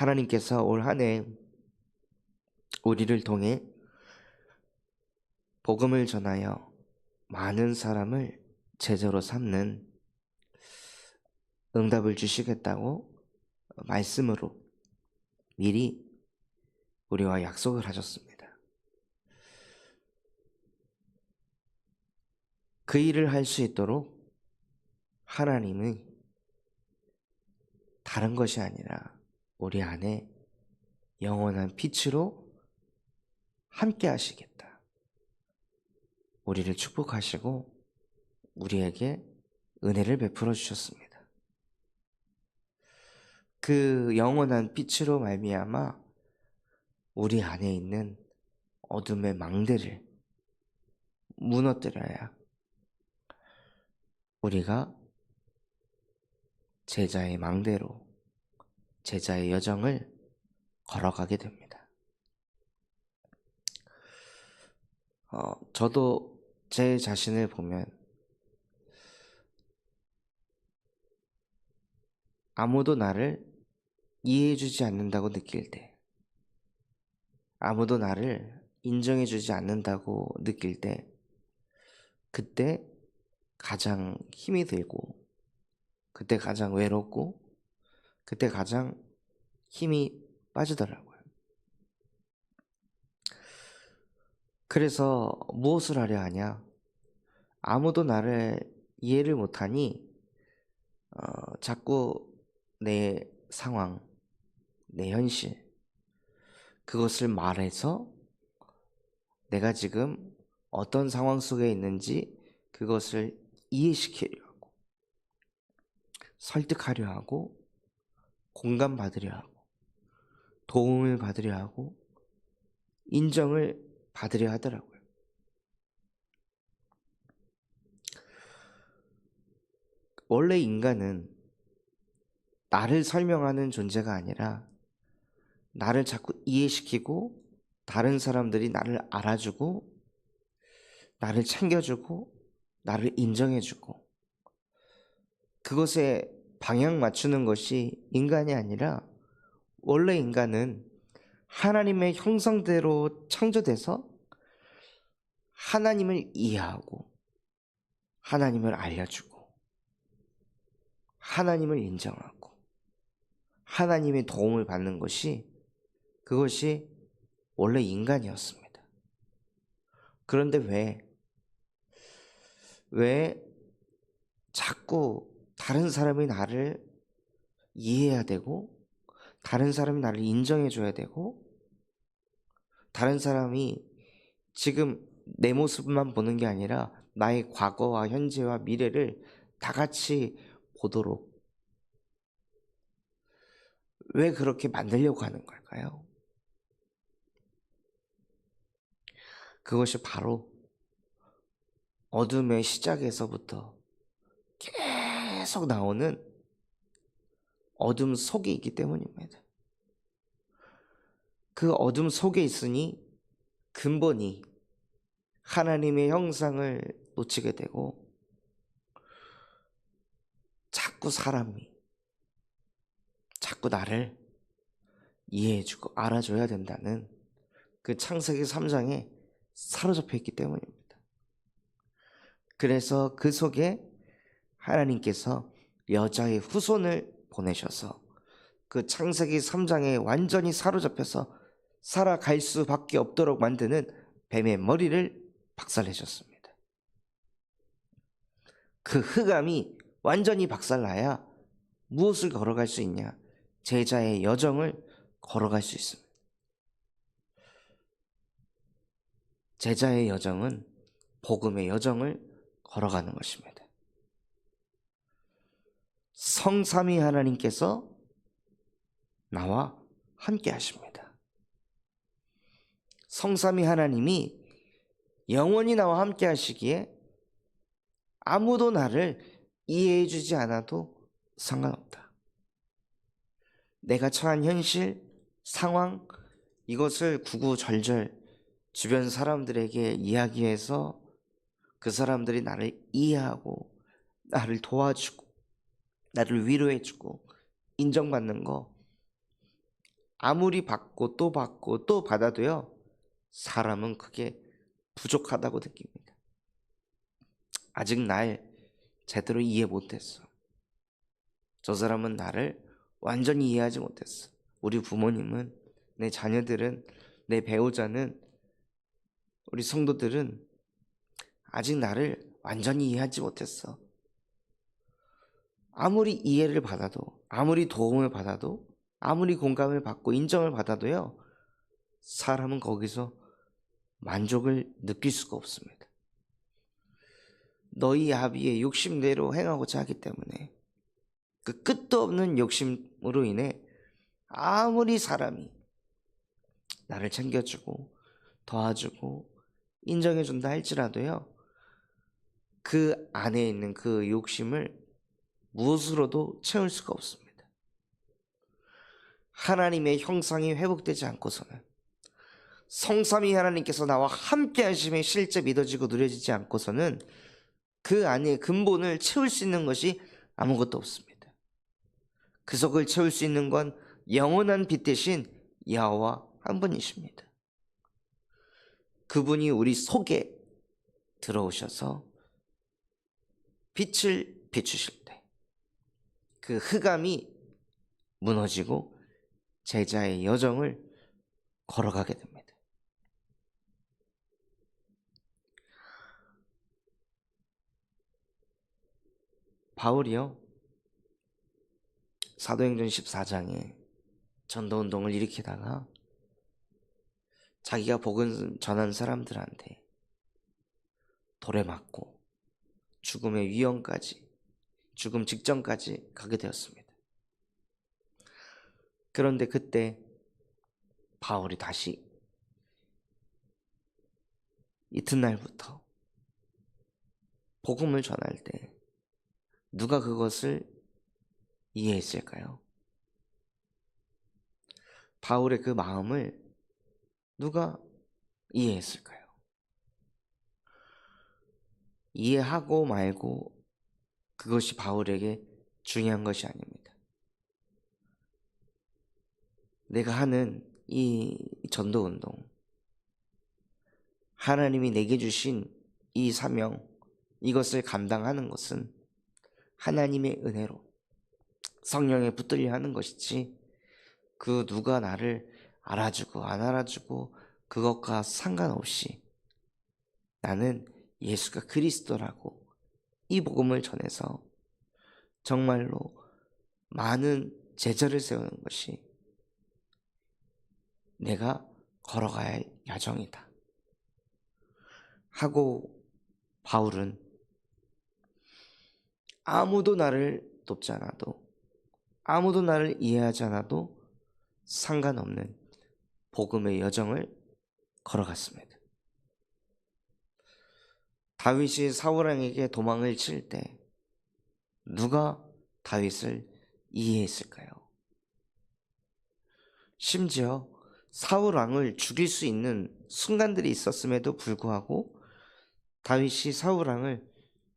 하나님께서 올 한 해 우리를 통해 복음을 전하여 많은 사람을 제자로 삼는 응답을 주시겠다고 말씀으로 미리 우리와 약속을 하셨습니다. 그 일을 할 수 있도록 하나님은 다른 것이 아니라 우리 안에 영원한 빛으로 함께 하시겠다. 우리를 축복하시고 우리에게 은혜를 베풀어 주셨습니다. 그 영원한 빛으로 말미암아 우리 안에 있는 어둠의 망대를 무너뜨려야 우리가 제자의 망대로 제자의 여정을 걸어가게 됩니다. 저도 제 자신을 보면 아무도 나를 이해해주지 않는다고 느낄 때, 아무도 나를 인정해주지 않는다고 느낄 때, 그때 가장 힘이 들고, 그때 가장 외롭고, 그때 가장 힘이 빠지더라고요. 그래서 무엇을 하려 하냐? 아무도 나를 이해를 못하니 자꾸 내 상황, 내 현실, 그것을 말해서 내가 지금 어떤 상황 속에 있는지 그것을 이해시키려 하고, 설득하려 하고, 공감받으려 하고, 도움을 받으려 하고, 인정을 받으려 하더라고요. 원래 인간은 나를 설명하는 존재가 아니라 나를 자꾸 이해시키고 다른 사람들이 나를 알아주고 나를 챙겨주고 나를 인정해주고 그것에 방향 맞추는 것이 인간이 아니라 원래 인간은 하나님의 형상대로 창조돼서 하나님을 이해하고 하나님을 알려주고 하나님을 인정하고 하나님의 도움을 받는 것이 그것이 원래 인간이었습니다. 그런데 왜 자꾸 다른 사람이 나를 이해해야 되고 다른 사람이 나를 인정해줘야 되고 다른 사람이 지금 내 모습만 보는 게 아니라 나의 과거와 현재와 미래를 다 같이 보도록 왜 그렇게 만들려고 하는 걸까요? 그것이 바로 어둠의 시작에서부터 계속 나오는 어둠 속에 있기 때문입니다. 그 어둠 속에 있으니 근본이 하나님의 형상을 놓치게 되고 자꾸 사람이 자꾸 나를 이해해주고 알아줘야 된다는 그 창세기 3장에 사로잡혀 있기 때문입니다. 그래서 그 속에 하나님께서 여자의 후손을 보내셔서 그 창세기 3장에 완전히 사로잡혀서 살아갈 수밖에 없도록 만드는 뱀의 머리를 박살내셨습니다. 그 흑암이 완전히 박살나야 무엇을 걸어갈 수 있냐? 제자의 여정을 걸어갈 수 있습니다. 제자의 여정은 복음의 여정을 걸어가는 것입니다. 성삼위 하나님께서 나와 함께 하십니다. 성삼위 하나님이 영원히 나와 함께 하시기에 아무도 나를 이해해 주지 않아도 상관없다. 내가 처한 현실, 상황, 이것을 구구절절 주변 사람들에게 이야기해서 그 사람들이 나를 이해하고 나를 도와주고 나를 위로해주고 인정받는 거 아무리 받고 또 받고 또 받아도요, 사람은 그게 부족하다고 느낍니다. 아직 날 제대로 이해 못했어. 저 사람은 나를 완전히 이해하지 못했어. 우리 부모님은, 내 자녀들은, 내 배우자는, 우리 성도들은 아직 나를 완전히 이해하지 못했어. 아무리 이해를 받아도, 아무리 도움을 받아도, 아무리 공감을 받고 인정을 받아도요, 사람은 거기서 만족을 느낄 수가 없습니다. 너희 아비의 욕심대로 행하고자 하기 때문에, 그 끝도 없는 욕심으로 인해 아무리 사람이 나를 챙겨주고 도와주고 인정해준다 할지라도요, 그 안에 있는 그 욕심을 무엇으로도 채울 수가 없습니다. 하나님의 형상이 회복되지 않고서는, 성삼위 하나님께서 나와 함께 하심이 실제 믿어지고 누려지지 않고서는 그 안에 근본을 채울 수 있는 것이 아무것도 없습니다. 그 속을 채울 수 있는 건 영원한 빛 대신 여호와 한 분이십니다. 그분이 우리 속에 들어오셔서 빛을 비추실 때 그 흑암이 무너지고 제자의 여정을 걸어가게 됩니다. 바울이요, 사도행전 14장에 전도운동을 일으키다가 자기가 복음 전한 사람들한테 돌에 맞고 죽음의 위험까지, 죽음 직전까지 가게 되었습니다. 그런데 그때 바울이 다시 이튿날부터 복음을 전할 때 누가 그것을 이해했을까요? 바울의 그 마음을 누가 이해했을까요? 이해하고 말고 그것이 바울에게 중요한 것이 아닙니다. 내가 하는 이 전도운동, 하나님이 내게 주신 이 사명, 이것을 감당하는 것은 하나님의 은혜로 성령에 붙들려 하는 것이지, 그 누가 나를 알아주고 안 알아주고 그것과 상관없이 나는 예수가 그리스도라고 이 복음을 전해서 정말로 많은 제자를 세우는 것이 내가 걸어가야 할 야정이다 하고, 바울은 아무도 나를 돕지 않아도, 아무도 나를 이해하지 않아도 상관없는 복음의 여정을 걸어갔습니다. 다윗이 사울왕에게 도망을 칠 때 누가 다윗을 이해했을까요? 심지어 사울왕을 죽일 수 있는 순간들이 있었음에도 불구하고 다윗이 사울왕을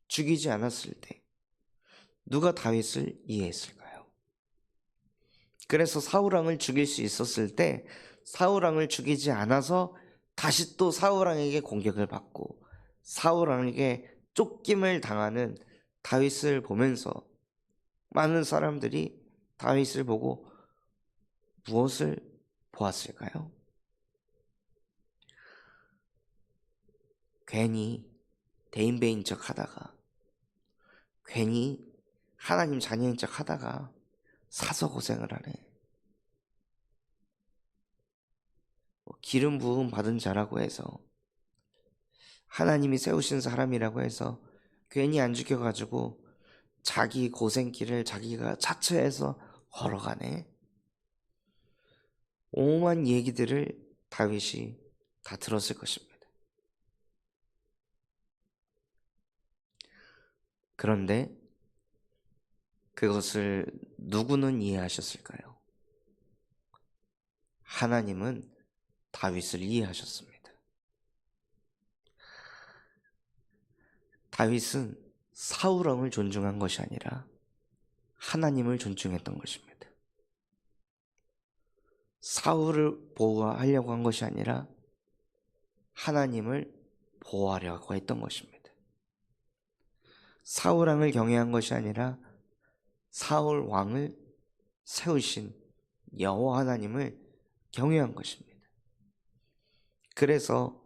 죽이지 않았을 때 누가 다윗을 이해했을까요? 그래서 사울왕을 죽일 수 있었을 때 사울왕을 죽이지 않아서 다시 또 사울왕에게 공격을 받고 사울왕에게 쫓김을 당하는 다윗을 보면서 많은 사람들이 다윗을 보고 무엇을 보았을까요? 괜히 대인배인 척 하다가, 괜히 하나님 자녀인 척 하다가 사서 고생을 하네. 기름 부음 받은 자라고 해서, 하나님이 세우신 사람이라고 해서 괜히 안 죽여가지고 자기 고생길을 자기가 자처해서 걸어가네. 오만 얘기들을 다윗이 다 들었을 것입니다. 그런데 그것을 누구는 이해하셨을까요? 하나님은 다윗을 이해하셨습니다. 다윗은 사울왕을 존중한 것이 아니라 하나님을 존중했던 것입니다. 사울을 보호하려고 한 것이 아니라 하나님을 보호하려고 했던 것입니다. 사울 왕을 경외한 것이 아니라 사울 왕을 세우신 여호와 하나님을 경외한 것입니다. 그래서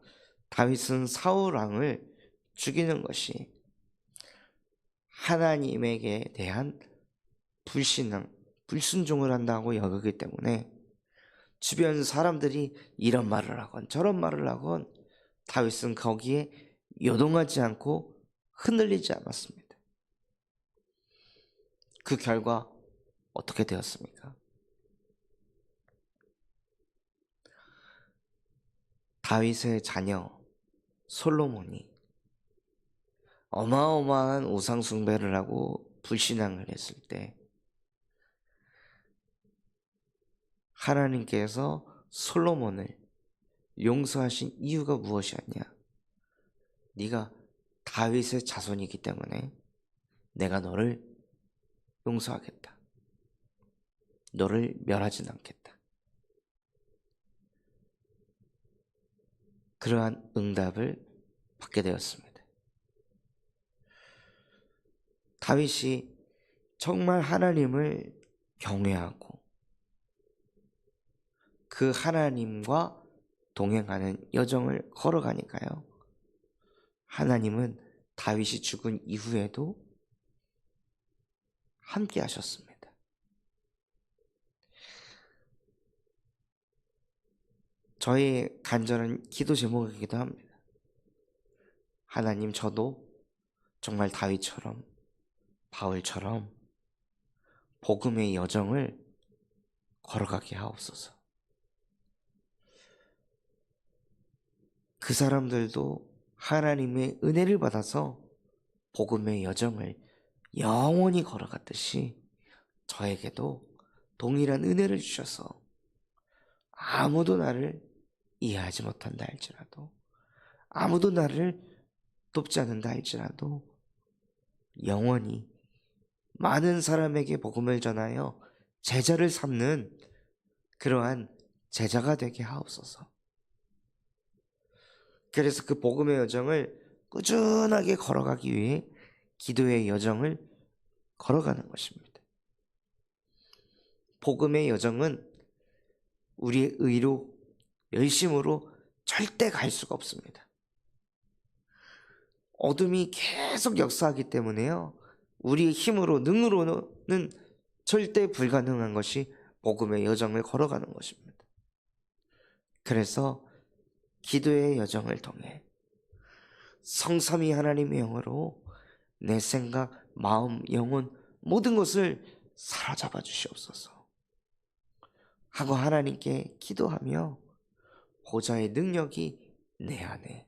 다윗은 사울 왕을 죽이는 것이 하나님에게 대한 불순종을 한다고 여기기 때문에 주변 사람들이 이런 말을 하건 저런 말을 하건 다윗은 거기에 요동하지 않고 흔들리지 않았습니다. 그 결과 어떻게 되었습니까? 다윗의 자녀 솔로몬이 어마어마한 우상 숭배를 하고 불신앙을 했을 때 하나님께서 솔로몬을 용서하신 이유가 무엇이었냐? 네가 다윗의 자손이기 때문에 내가 너를 용서하겠다. 너를 멸하진 않겠다. 그러한 응답을 받게 되었습니다. 다윗이 정말 하나님을 경외하고 그 하나님과 동행하는 여정을 걸어가니까요. 하나님은 다윗이 죽은 이후에도 함께 하셨습니다. 저의 간절한 기도 제목이기도 합니다. 하나님, 저도 정말 다윗처럼 바울처럼 복음의 여정을 걸어가게 하옵소서. 그 사람들도 하나님의 은혜를 받아서 복음의 여정을 영원히 걸어갔듯이 저에게도 동일한 은혜를 주셔서 아무도 나를 이해하지 못한다 할지라도, 아무도 나를 돕지 않는다 할지라도 영원히 많은 사람에게 복음을 전하여 제자를 삼는 그러한 제자가 되게 하옵소서. 그래서 그 복음의 여정을 꾸준하게 걸어가기 위해 기도의 여정을 걸어가는 것입니다. 복음의 여정은 우리의 의로, 열심으로 절대 갈 수가 없습니다. 어둠이 계속 역사하기 때문에요. 우리의 힘으로, 능으로는 절대 불가능한 것이 복음의 여정을 걸어가는 것입니다. 그래서 기도의 여정을 통해 성삼위 하나님의 영으로 내 생각, 마음, 영혼 모든 것을 사로잡아 주시옵소서 하고 하나님께 기도하며 보좌의 능력이 내 안에,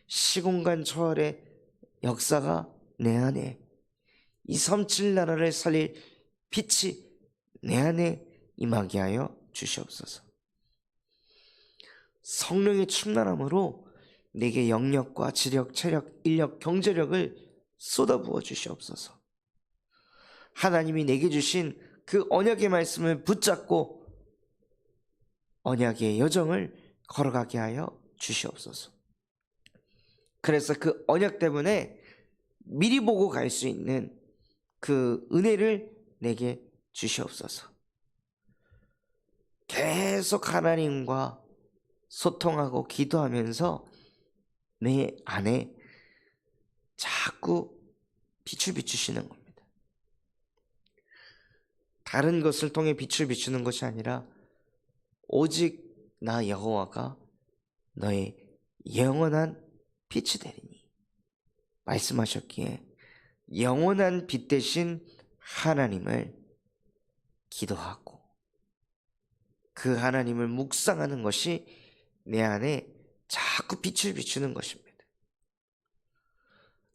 시공간 초월의 역사가 내 안에, 237 나라를 살릴 빛이 내 안에 임하게 하여 주시옵소서. 성령의 충만함으로 내게 영력과 지력, 체력, 인력, 경제력을 쏟아부어 주시옵소서. 하나님이 내게 주신 그 언약의 말씀을 붙잡고 언약의 여정을 걸어가게 하여 주시옵소서. 그래서 그 언약 때문에 미리 보고 갈 수 있는 그 은혜를 내게 주시옵소서. 계속 하나님과 소통하고 기도하면서 내 안에 자꾸 빛을 비추시는 겁니다. 다른 것을 통해 빛을 비추는 것이 아니라 오직 나 여호와가 너의 영원한 빛이 되리니 말씀하셨기에 영원한 빛 대신 하나님을 기도하고 그 하나님을 묵상하는 것이 내 안에 자꾸 빛을 비추는 것입니다.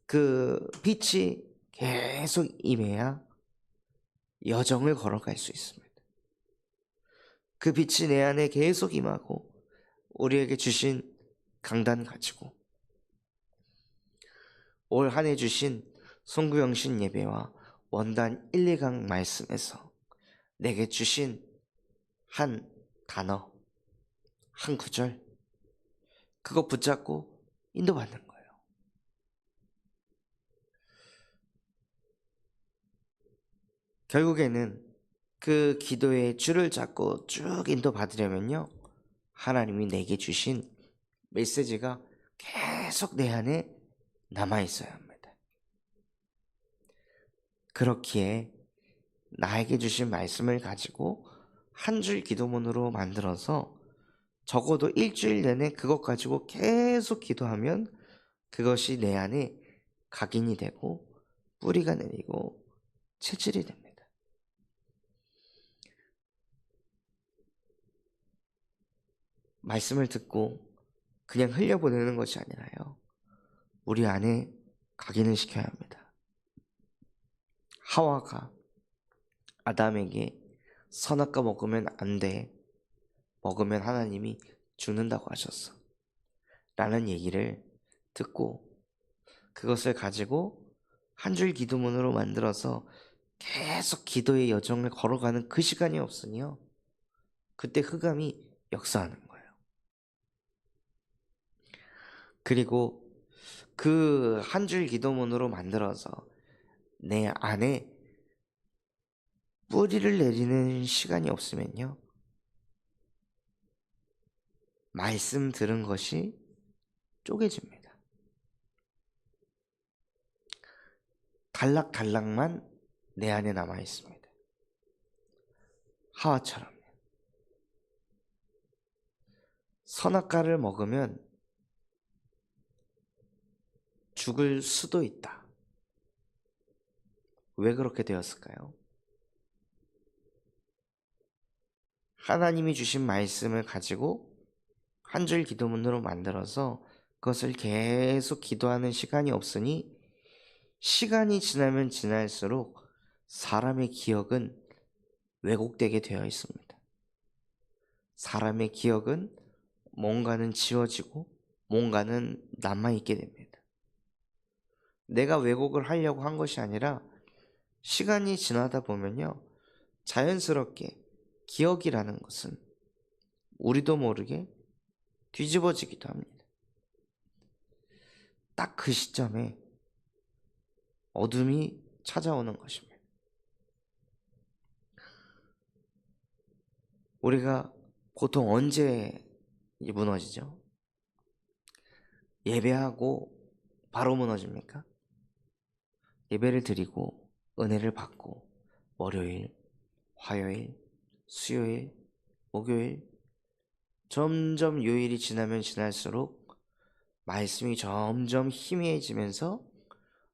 그 빛이 계속 임해야 여정을 걸어갈 수 있습니다. 그 빛이 내 안에 계속 임하고 우리에게 주신 강단 가지고 올 한 해 주신 송구영신 예배와 원단 1, 2강 말씀에서 내게 주신 한 단어, 한 구절, 그거 붙잡고 인도받는 거예요. 결국에는 그 기도의 줄을 잡고 쭉 인도받으려면요, 하나님이 내게 주신 메시지가 계속 내 안에 남아있어야 합니다. 그렇기에 나에게 주신 말씀을 가지고 한 줄 기도문으로 만들어서 적어도 일주일 내내 그것 가지고 계속 기도하면 그것이 내 안에 각인이 되고 뿌리가 내리고 체질이 됩니다. 말씀을 듣고 그냥 흘려보내는 것이 아니라요, 우리 안에 각인을 시켜야 합니다. 하와가 아담에게 선악과 먹으면 안 돼, 먹으면 하나님이 죽는다고 하셨어 라는 얘기를 듣고 그것을 가지고 한 줄 기도문으로 만들어서 계속 기도의 여정을 걸어가는 그 시간이 없으니요, 그때 흑암이 역사하는 거예요. 그리고 그 한 줄 기도문으로 만들어서 내 안에 뿌리를 내리는 시간이 없으면요, 말씀 들은 것이 쪼개집니다. 단락단락만 내 안에 남아 있습니다. 하와처럼 선악과를 먹으면 죽을 수도 있다. 왜 그렇게 되었을까요? 하나님이 주신 말씀을 가지고 한 줄 기도문으로 만들어서 그것을 계속 기도하는 시간이 없으니 시간이 지나면 지날수록 사람의 기억은 왜곡되게 되어 있습니다. 사람의 기억은 뭔가는 지워지고 뭔가는 남아있게 됩니다. 내가 왜곡을 하려고 한 것이 아니라 시간이 지나다 보면요, 자연스럽게 기억이라는 것은 우리도 모르게 뒤집어지기도 합니다. 딱 그 시점에 어둠이 찾아오는 것입니다. 우리가 보통 언제 무너지죠? 예배하고 바로 무너집니까? 예배를 드리고 은혜를 받고 월요일, 화요일, 수요일, 목요일, 점점 요일이 지나면 지날수록 말씀이 점점 희미해지면서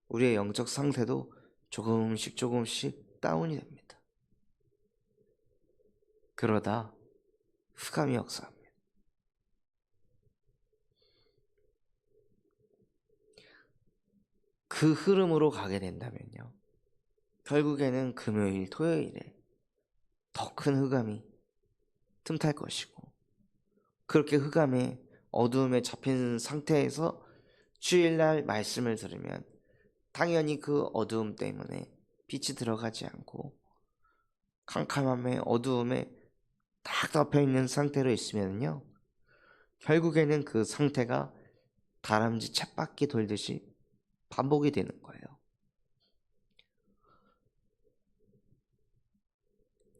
우리의 영적 상태도 조금씩 다운이 됩니다. 그러다 흑암이 역사합니다. 그 흐름으로 가게 된다면요, 결국에는 금요일, 토요일에 더 큰 흑암이 틈탈 것이고, 그렇게 흑암에 어두움에 잡힌 상태에서 주일날 말씀을 들으면 당연히 그 어두움 때문에 빛이 들어가지 않고 캄캄함에 어두움에 딱 덮여있는 상태로 있으면요, 결국에는 그 상태가 다람쥐 쳇바퀴 돌듯이 반복이 되는 거예요.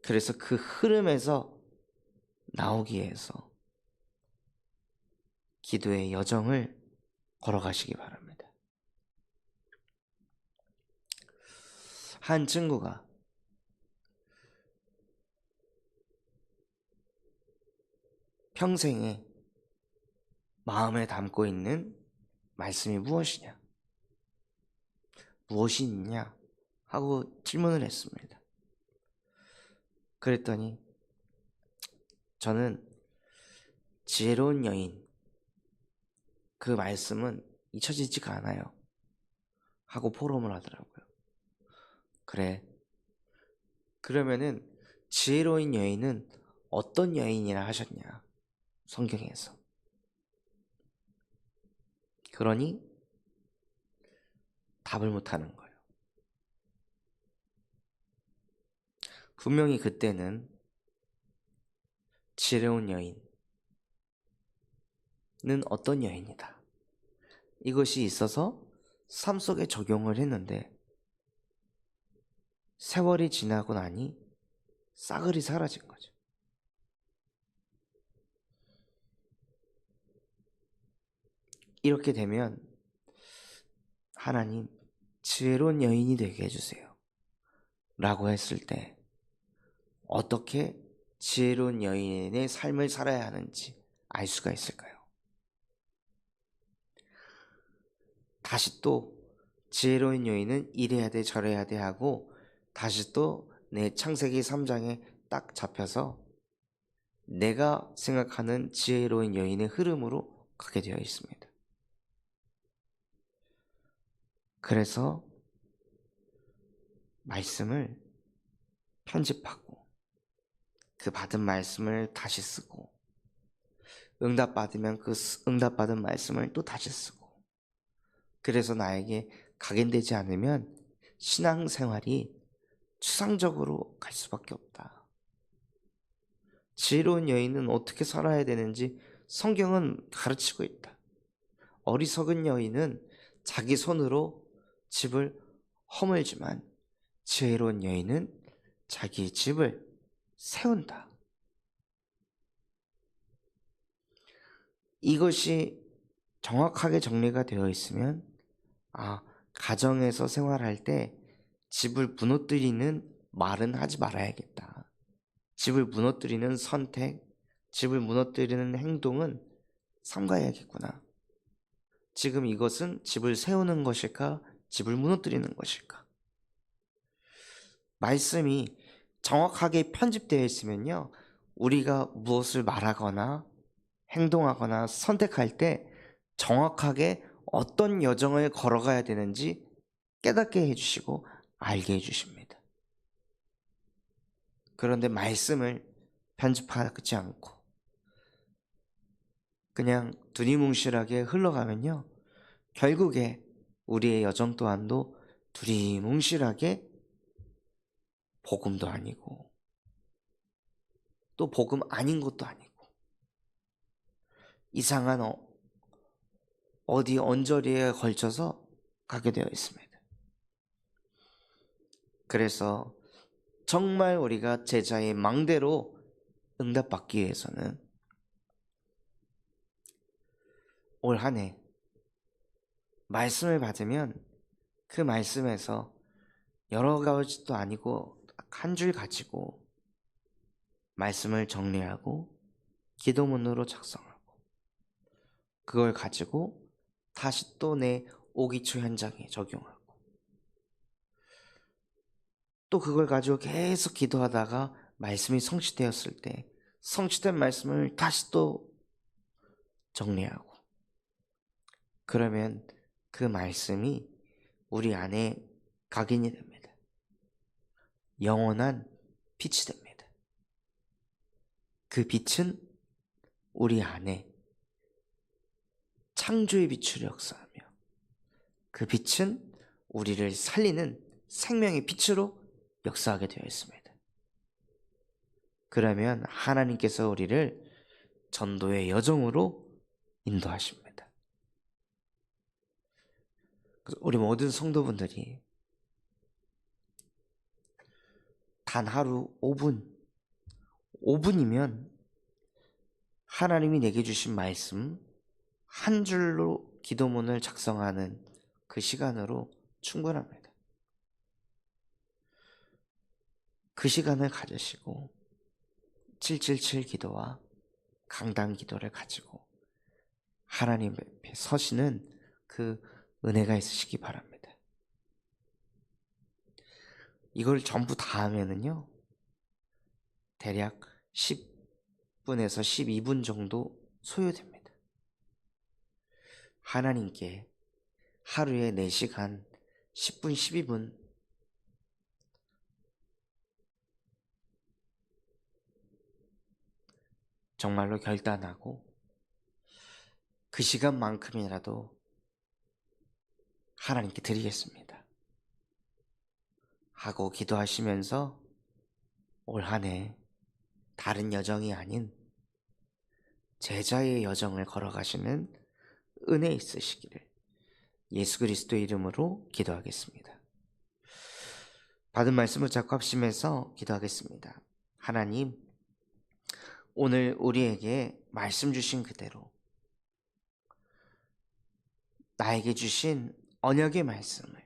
그래서 그 흐름에서 나오기 위해서 기도의 여정을 걸어가시기 바랍니다. 한 친구가 평생에 마음에 담고 있는 말씀이 무엇이냐, 무엇이 있냐 하고 질문을 했습니다. 그랬더니 저는 지혜로운 여인, 그 말씀은 잊혀지지가 않아요 하고 포럼을 하더라고요. 그래, 그러면은 지혜로운 여인은 어떤 여인이라 하셨냐, 성경에서. 그러니 답을 못하는 거예요. 분명히 그때는 지혜로운 여인은 어떤 여인이다. 이것이 있어서 삶 속에 적용을 했는데 세월이 지나고 나니 싸그리 사라진 거죠. 이렇게 되면 하나님, 지혜로운 여인이 되게 해주세요 라고 했을 때 어떻게 지혜로운 여인의 삶을 살아야 하는지 알 수가 있을까요? 다시 또 지혜로운 여인은 이래야 돼 저래야 돼 하고 다시 또 내 창세기 3장에 딱 잡혀서 내가 생각하는 지혜로운 여인의 흐름으로 가게 되어 있습니다. 그래서 말씀을 편집하고 그 받은 말씀을 다시 쓰고 응답받으면 그 응답받은 말씀을 또 다시 쓰고 그래서 나에게 각인되지 않으면 신앙생활이 추상적으로 갈 수밖에 없다. 지혜로운 여인은 어떻게 살아야 되는지 성경은 가르치고 있다. 어리석은 여인은 자기 손으로 집을 허물지만 지혜로운 여인은 자기 집을 세운다. 이것이 정확하게 정리가 되어 있으면 가정에서 생활할 때 집을 무너뜨리는 말은 하지 말아야겠다. 집을 무너뜨리는 선택, 집을 무너뜨리는 행동은 삼가해야겠구나. 지금 이것은 집을 세우는 것일까? 집을 무너뜨리는 것일까? 말씀이 정확하게 편집되어 있으면요, 우리가 무엇을 말하거나 행동하거나 선택할 때 정확하게 어떤 여정을 걸어가야 되는지 깨닫게 해주시고 알게 해주십니다. 그런데 말씀을 편집하지 않고 그냥 두리뭉실하게 흘러가면요, 결국에 우리의 여정 또한도 두리뭉실하게 복음도 아니고 또 복음 아닌 것도 아니고 이상한 어디 언저리에 걸쳐서 가게 되어 있습니다. 그래서 정말 우리가 제자의 망대로 응답받기 위해서는 올 한 해 말씀을 받으면 그 말씀에서 여러 가지도 아니고 한 줄 가지고 말씀을 정리하고 기도문으로 작성하고 그걸 가지고 다시 또 내 오기초 현장에 적용하고 또 그걸 가지고 계속 기도하다가 말씀이 성취되었을 때 성취된 말씀을 다시 또 정리하고 그러면 그 말씀이 우리 안에 각인이 됩니다. 영원한 빛이 됩니다. 그 빛은 우리 안에 창조의 빛으로 역사하며 그 빛은 우리를 살리는 생명의 빛으로 역사하게 되어 있습니다. 그러면 하나님께서 우리를 전도의 여정으로 인도하십니다. 우리 모든 성도분들이 단 하루 5분이면 하나님이 내게 주신 말씀 한 줄로 기도문을 작성하는 그 시간으로 충분합니다. 그 시간을 가지시고 777 기도와 강단 기도를 가지고 하나님 앞에 서시는 그 은혜가 있으시기 바랍니다. 이걸 전부 다 하면은요, 대략 10분에서 12분 정도 소요됩니다. 하나님께 하루에 4시간 10분, 12분 정말로 결단하고 그 시간만큼이라도 하나님께 드리겠습니다 하고 기도하시면서 올 한 해 다른 여정이 아닌 제자의 여정을 걸어가시는 은혜 있으시기를 예수 그리스도의 이름으로 기도하겠습니다. 받은 말씀을 잡고 합심해서 기도하겠습니다. 하나님, 오늘 우리에게 말씀 주신 그대로 나에게 주신 언약의 말씀을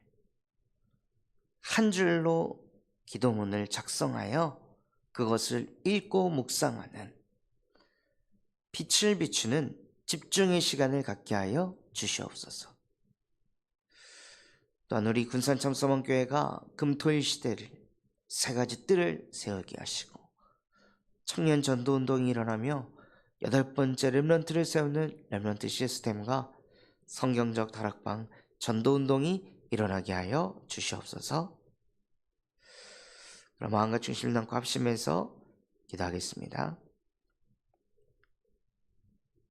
한 줄로 기도문을 작성하여 그것을 읽고 묵상하는 빛을 비추는 집중의 시간을 갖게 하여 주시옵소서. 또한 우리 군산참서원교회가 금토일 시대를 세 가지 뜰을 세우게 하시고 청년 전도운동이 일어나며 8번째 렘넌트를 세우는 렘넌트 시스템과 성경적 다락방 전도운동이 일어나게 하여 주시옵소서. 그럼 마음과 중심을 담고 합심해서 기도하겠습니다.